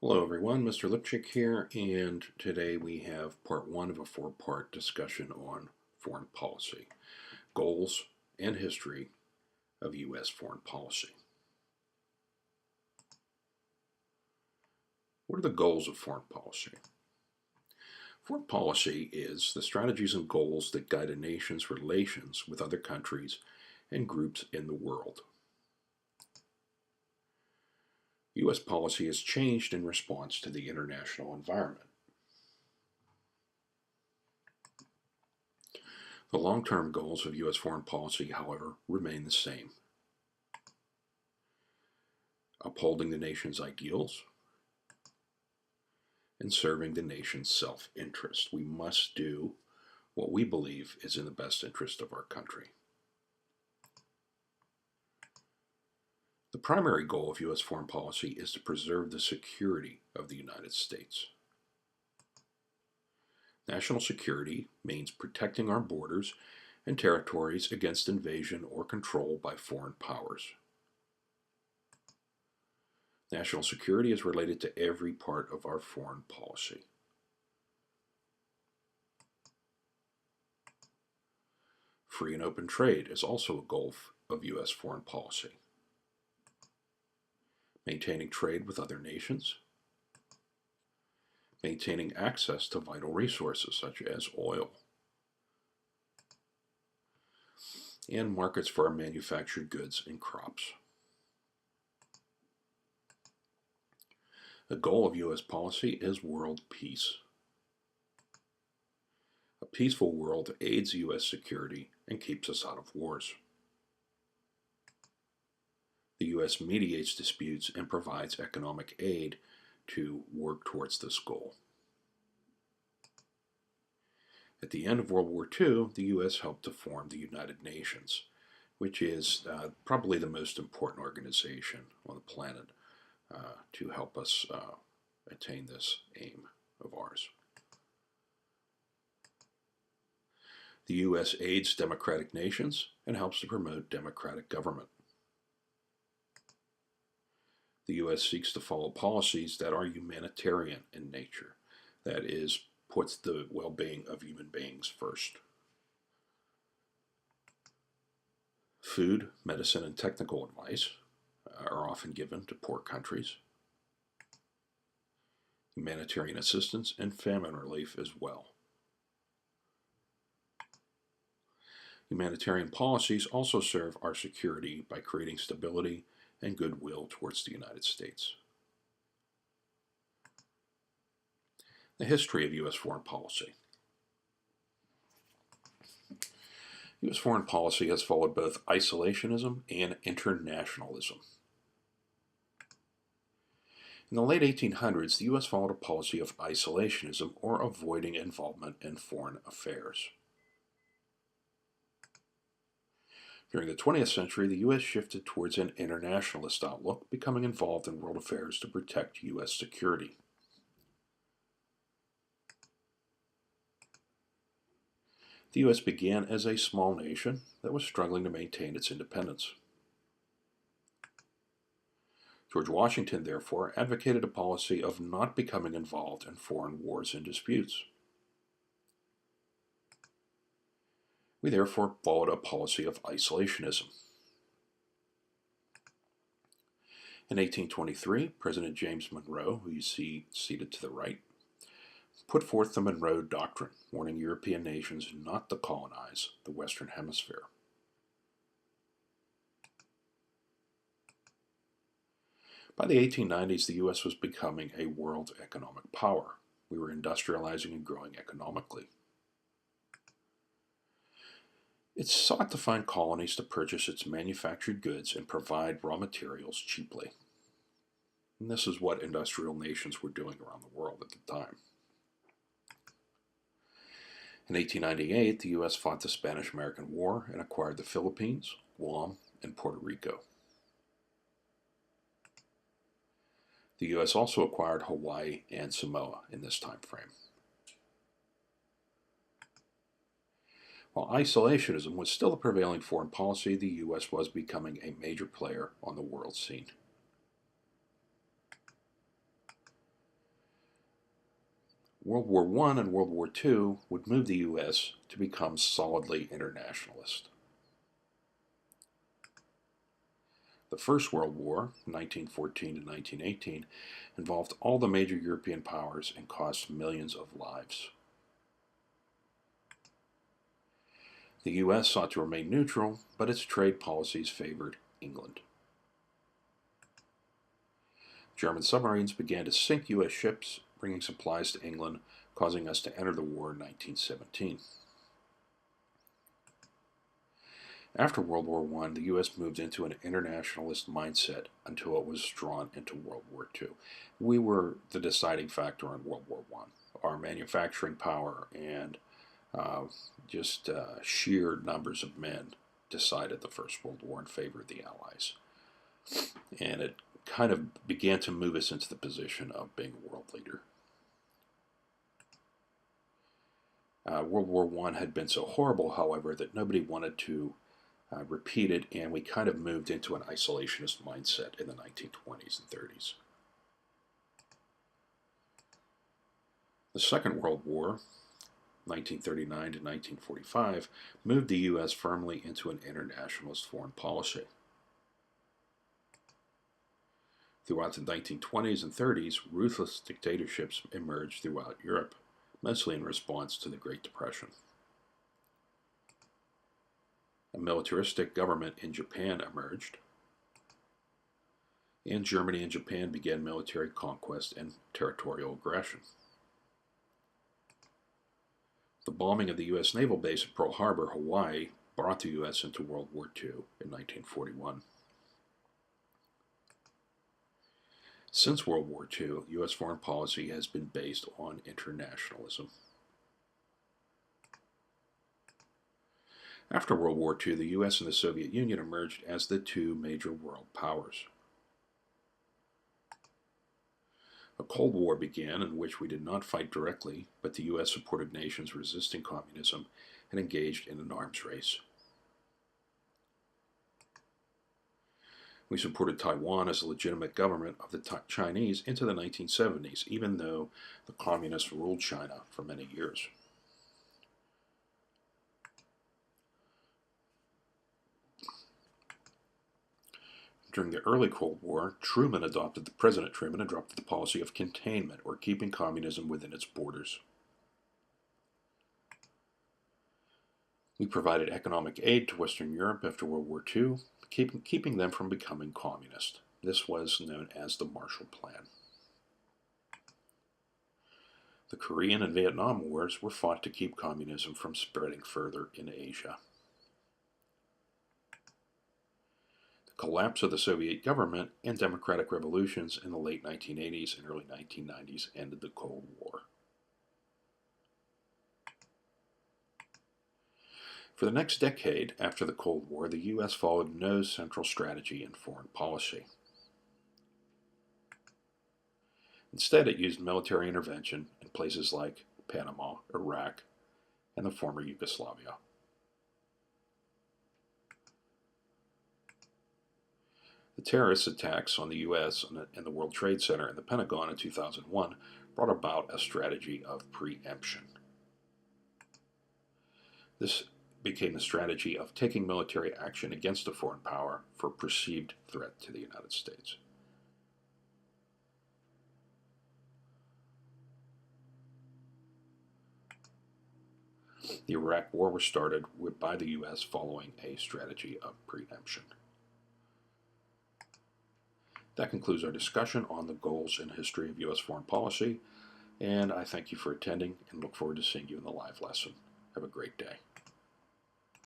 Hello everyone, Mr. Lipchick here, and today we have part one of a four-part discussion on foreign policy, goals and history of U.S. foreign policy. What are the goals of foreign policy? Foreign policy is the strategies and goals that guide a nation's relations with other countries and groups in the world. U.S. policy has changed in response to the international environment. The long-term goals of U.S. foreign policy, however, remain the same. Upholding the nation's ideals and serving the nation's self-interest. We must do what we believe is in the best interest of our country. The primary goal of U.S. foreign policy is to preserve the security of the United States. National security means protecting our borders and territories against invasion or control by foreign powers. National security is related to every part of our foreign policy. Free and open trade is also a goal of U.S. foreign policy. Maintaining trade with other nations. Maintaining access to vital resources such as oil. And markets for our manufactured goods and crops. The goal of U.S. policy is world peace. A peaceful world aids U.S. security and keeps us out of wars. The U.S. mediates disputes and provides economic aid to work towards this goal. At the end of World War II, the U.S. helped to form the United Nations, which is probably the most important organization on the planet to help us attain this aim of ours. The U.S. aids democratic nations and helps to promote democratic government. The U.S. seeks to follow policies that are humanitarian in nature, that is, puts the well-being of human beings first. Food, medicine, and technical advice are often given to poor countries. Humanitarian assistance and famine relief as well. Humanitarian policies also serve our security by creating stability and goodwill towards the United States. The history of U.S. foreign policy. U.S. foreign policy has followed both isolationism and internationalism. In the late 1800s, the U.S. followed a policy of isolationism or avoiding involvement in foreign affairs. During the 20th century, the U.S. shifted towards an internationalist outlook, becoming involved in world affairs to protect U.S. security. The U.S. began as a small nation that was struggling to maintain its independence. George Washington, therefore, advocated a policy of not becoming involved in foreign wars and disputes. We therefore followed a policy of isolationism. In 1823, President James Monroe, who you see seated to the right, put forth the Monroe Doctrine, warning European nations not to colonize the Western Hemisphere. By the 1890s, the U.S. was becoming a world economic power. We were industrializing and growing economically. It sought to find colonies to purchase its manufactured goods and provide raw materials cheaply. And this is what industrial nations were doing around the world at the time. In 1898, the U.S. fought the Spanish-American War and acquired the Philippines, Guam, and Puerto Rico. The U.S. also acquired Hawaii and Samoa in this time frame. While isolationism was still the prevailing foreign policy, the U.S. was becoming a major player on the world scene. World War I and World War II would move the U.S. to become solidly internationalist. The First World War, 1914 to 1918, involved all the major European powers and cost millions of lives. The U.S. sought to remain neutral, but its trade policies favored England. German submarines began to sink U.S. ships, bringing supplies to England, causing us to enter the war in 1917. After World War I, the U.S. moved into an internationalist mindset until it was drawn into World War II. We were the deciding factor in World War I. Our manufacturing power and sheer numbers of men decided the First World War in favor of the Allies. And it kind of began to move us into the position of being a world leader. World War I had been so horrible, however, that nobody wanted to repeat it, and we kind of moved into an isolationist mindset in the 1920s and 30s. The Second World War, 1939 to 1945, moved the U.S. firmly into an internationalist foreign policy. Throughout the 1920s and 30s, ruthless dictatorships emerged throughout Europe, mostly in response to the Great Depression. A militaristic government in Japan emerged, and Germany and Japan began military conquest and territorial aggression. The bombing of the U.S. naval base at Pearl Harbor, Hawaii, brought the U.S. into World War II in 1941. Since World War II, U.S. foreign policy has been based on internationalism. After World War II, the U.S. and the Soviet Union emerged as the two major world powers. A Cold War began in which we did not fight directly, but the U.S. supported nations resisting communism and engaged in an arms race. We supported Taiwan as a legitimate government of the Chinese into the 1970s, even though the communists ruled China for many years. During the early Cold War, President Truman adopted the policy of containment, or keeping communism within its borders. We provided economic aid to Western Europe after World War II, keeping them from becoming communist. This was known as the Marshall Plan. The Korean and Vietnam Wars were fought to keep communism from spreading further in Asia. The collapse of the Soviet government and democratic revolutions in the late 1980s and early 1990s ended the Cold War. For the next decade after the Cold War, the U.S. followed no central strategy in foreign policy. Instead, it used military intervention in places like Panama, Iraq, and the former Yugoslavia. The terrorist attacks on the U.S. and the World Trade Center and the Pentagon in 2001 brought about a strategy of preemption. This became the strategy of taking military action against a foreign power for perceived threat to the United States. The Iraq War was started by the U.S. following a strategy of preemption. That concludes our discussion on the goals and history of U.S. foreign policy, and I thank you for attending and look forward to seeing you in the live lesson. Have a great day.